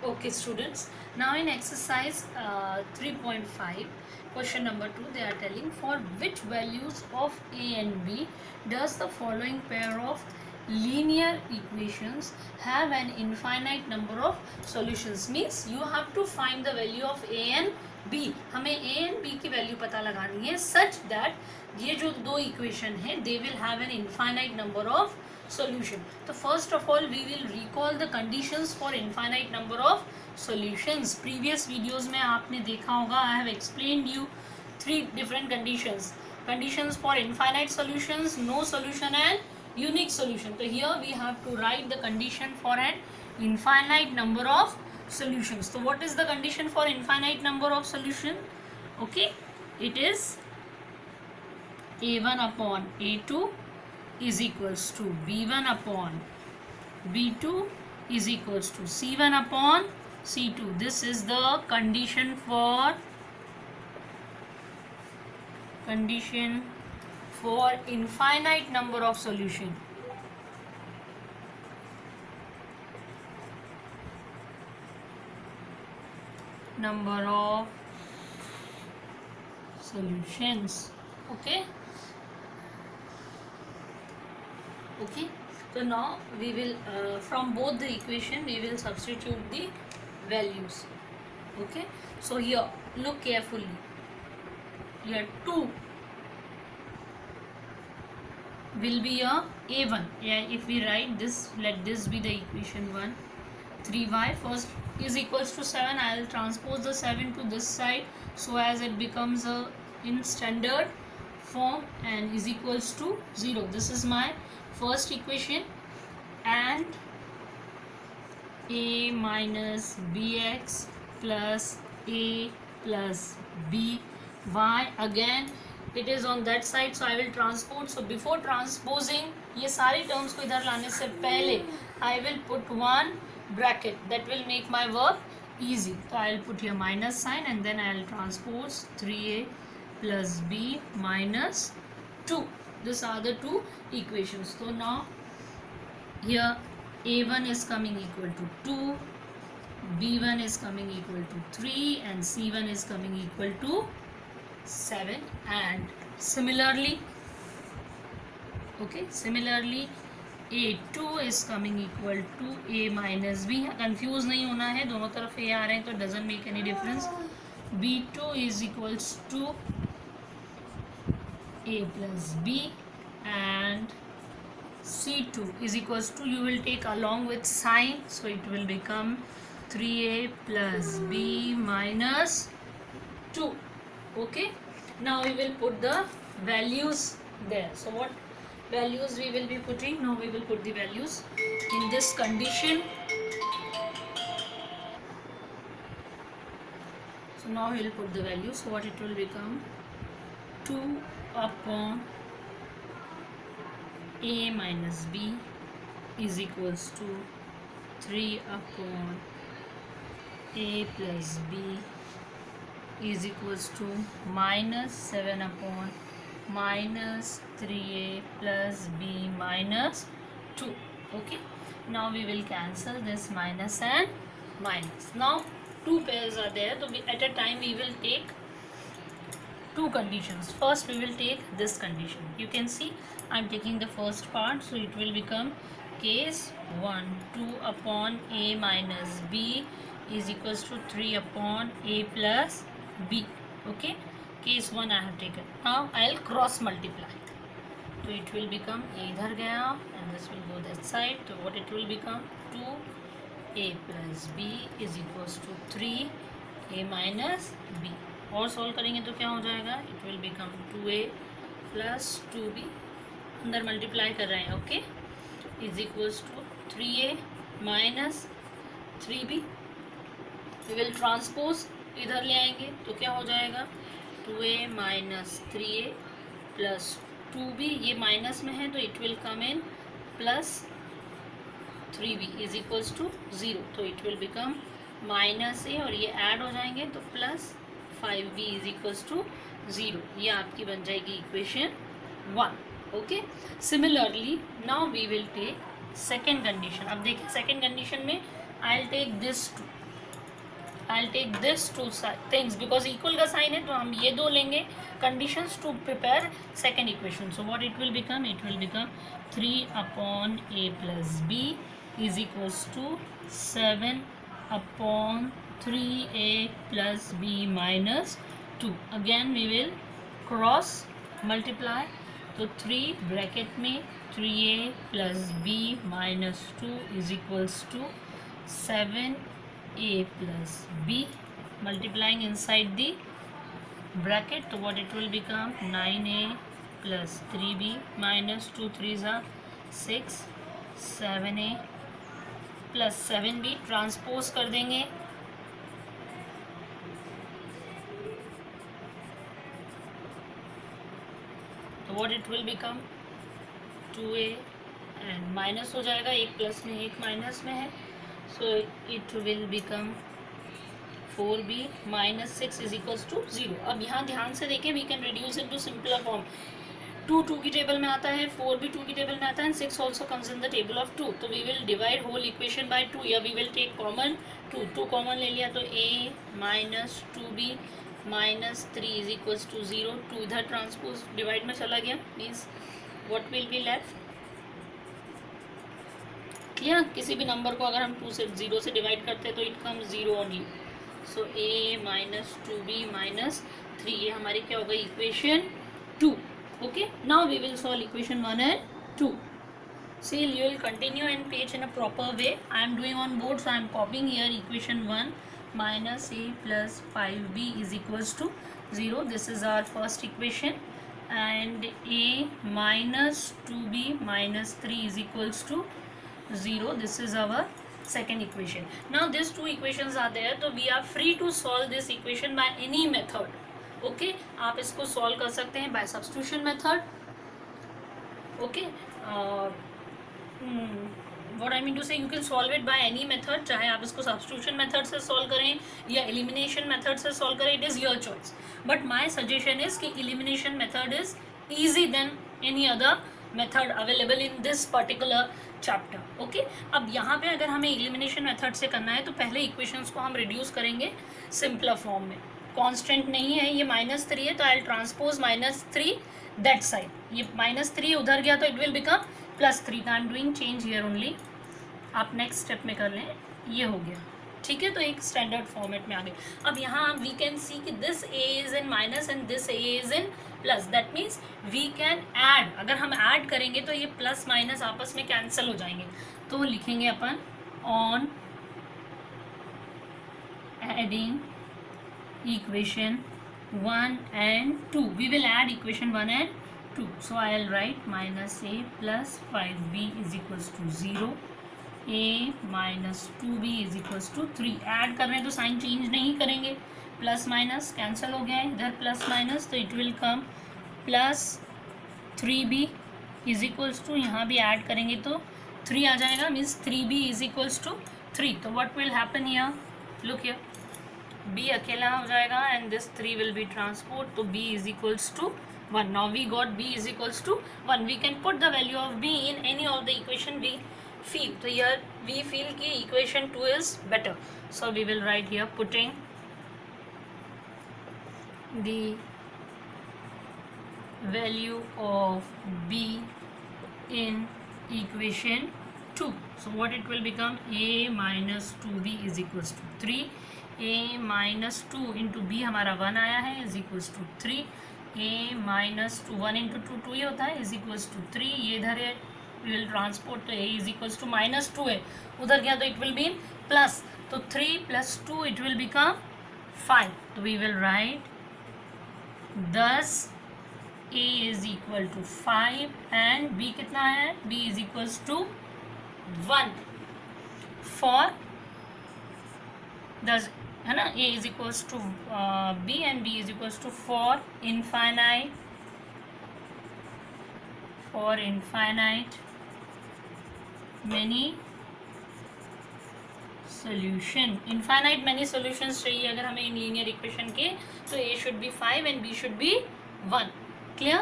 Okay, students. Now in exercise 3.5, question number 2, they are telling for which values of a and b does the following pair of linear equations have an infinite number of solutions. Means you have to find the value of a and b. हमें a and b की value पता लगानी है such that ये जो दो equation है they will have an infinite number of solution. So first of all we will recall the conditions for infinite number of solutions. Previous videos में आपने देखा होगा I have explained you three different conditions. Conditions for infinite solutions, no solution and unique solution. So here we have to write the condition for an infinite number of solutions. So what is the condition for infinite number of solution? Okay, it is a1 upon a2 is equals to b1 upon b2 is equals to c1 upon c2. This is the condition for infinite number of solution. Number of solutions. Okay. So now we will from both the equation we will substitute the values. Okay, so here look carefully. Here 2 will be a a1. Yeah, if we write this, let this be the equation 1. 3y first is equals to 7. I will transpose the 7 to this side so as it becomes a in standard form and is equals to 0. This is my first equation, and a minus bx plus a plus b y, again it is on that side so I will transpose. So before transposing ये सारी terms को इधर लाने से पहले I will put one bracket that will make my work easy. So I will put here minus sign and then I will transpose 3a plus b minus 2. These are the two equations. So now here a1 is coming equal to 2, b1 is coming equal to 3 and c1 is coming equal to 7, and similarly a2 is coming equal to a minus b. Confuse नहीं होना है, दोनों तरफ a आ रहे हैं तो doesn't make any difference. b2 is equals to a plus b and c2 is equals to, you will take along with sign so it will become 3a plus b minus 2. Okay, now we will put the values there. So what values we will be putting? Now we will put the values in this condition. So now we will put the values. So what it will become? 2 upon a minus b is equals to 3 upon a plus b is equals to minus 7 upon minus 3a plus b minus 2. Okay, now we will cancel this minus and minus. Now two pairs are there, so at a time we will take two conditions. First we will take this condition. You can see I am taking the first part, so it will become case 1 2 upon a minus b is equals to 3 upon a plus b. Okay, case 1 I have taken. Now I will cross multiply, so it will become a इधर गया and this will go that side. So what it will become? 2a plus b is equals to 3a minus b. और solve करेंगे तो क्या हो जाएगा? It will become 2a plus 2b, अंदर multiply कर रहे हैं. Okay, is equals to 3a minus 3b. We will transpose, इधर ले आएंगे तो क्या हो जाएगा? 2a minus 3a plus 2b, ये माइनस में है तो it will come in plus 3b is equals to 0. तो it will become minus a और ये ऐड हो जाएंगे तो plus 5b is equals to 0. ये आपकी बन जाएगी equation 1. Okay, similarly now we will take second condition. अब देखिए सेकेंड कंडीशन में I will take this 2. I will take this two things because equal का साइन है तो हम ये दो लेंगे conditions to prepare second equation. So what it will become 3/a+b is equals to 7/3a+b minus 2. Again we will cross multiply. तो 3 bracket में 3a+b minus 2 is equals to 7a+b multiplying inside the bracket. So what it will become 9a+3b minus 2 3s are 6 7a+7b transpose कर देंगे. तो what it will become 2a and minus हो जाएगा, एक plus में एक माइनस में है. So it will become 4b minus 6 is equals to 0. अब यहाँ ध्यान से देखें, we can reduce into simpler form. 2 की टेबल में आता है, 4 भी 2 की टेबल में आता है, 6 also comes in the table of 2. तो we will divide whole equation by 2 या we will take common 2 common ले लिया तो a minus 2b minus 3 is equals to 0. 2 इधर ट्रांसपोज डिवाइड में चला गया, means what will be left. Clear? किसी भी नंबर को अगर हम 2 से 0 से डिवाइड करते हैं तो it comes 0 only. So a minus 2b minus 3 ये हमारी क्या हो गई equation 2. Okay, now we will solve equation 1 and 2. See, you will continue and page in a proper way. I am doing on board, so I am copying here equation 1 minus a plus 5b is equals to 0. This is our first equation, and a minus 2b minus 3 is equals to 0. This is our second equation. Now these two equations are there, so we are free to solve this equation by any method. Okay आप इसको solve कर सकते हैं by substitution method. Okay what I mean to say you can solve it by any method. चाहे आप इसको substitution method से solve करें या एलिमिनेशन मेथड से सॉल्व करें, it is your choice. But my suggestion is कि elimination method is easy than any other method available in this particular chapter. Okay, अब यहाँ पे अगर हमें एलिमिनेशन मेथड से करना है तो पहले इक्वेशंस को हम रिड्यूस करेंगे सिंपलर फॉर्म में. कांस्टेंट नहीं है, ये -3 है तो I will transpose -3 that side. ये -3 उधर गया तो it will become +3. I am doing change here only. आप नेक्स्ट स्टेप में कर लें. ये हो गया, ठीक है. तो एक स्टैंडर्ड फॉर्मेट में आ गए. अब यहाँ वी कैन सी कि this a is in minus and this a is in plus. That means we can add. अगर हम ऐड करेंगे तो ये प्लस माइनस आपस में कैंसिल हो जाएंगे. तो लिखेंगे अपन on adding equation 1 and 2. We will add equation 1 and 2. So I will write minus a plus 5b is equals to 0. a minus 2b is equals to 3. Add कर रहे हैं तो साइन चेंज नहीं करेंगे. प्लस माइनस कैंसिल हो गया है, इधर प्लस माइनस तो it will come plus 3b is equals to, यहाँ भी ऐड करेंगे तो 3 आ जाएगा, means 3b is equals to 3. तो what will happen here, look here, b अकेला हो जाएगा and this 3 will be transport. तो b is equals to 1. Now we got b is equals to 1. We can put the value of b in any of the equation we feel. तो here we feel कि equation 2 is better. So we will write here putting the value of b in equation 2. So what it will become, a minus 2b is equals to 3. a minus 2 into b हमारा 1 आया है is equals to 3. a minus 2 1 into 2 2 ही होता है is equals to 3. ये इधर है, we will transport तो a is equals to -2 है, उधर गया तो it will be plus. तो 3 plus 2 it will become 5. तो we will write thus a is equal to 5 and b कितना है, b is equals to 1 for thus है ना, a is equals to b and b is equals to for infinite many solution. infinite many solutions चाहिए अगर हमें in linear equation के, तो a should be 5 and b should be 1. Clear?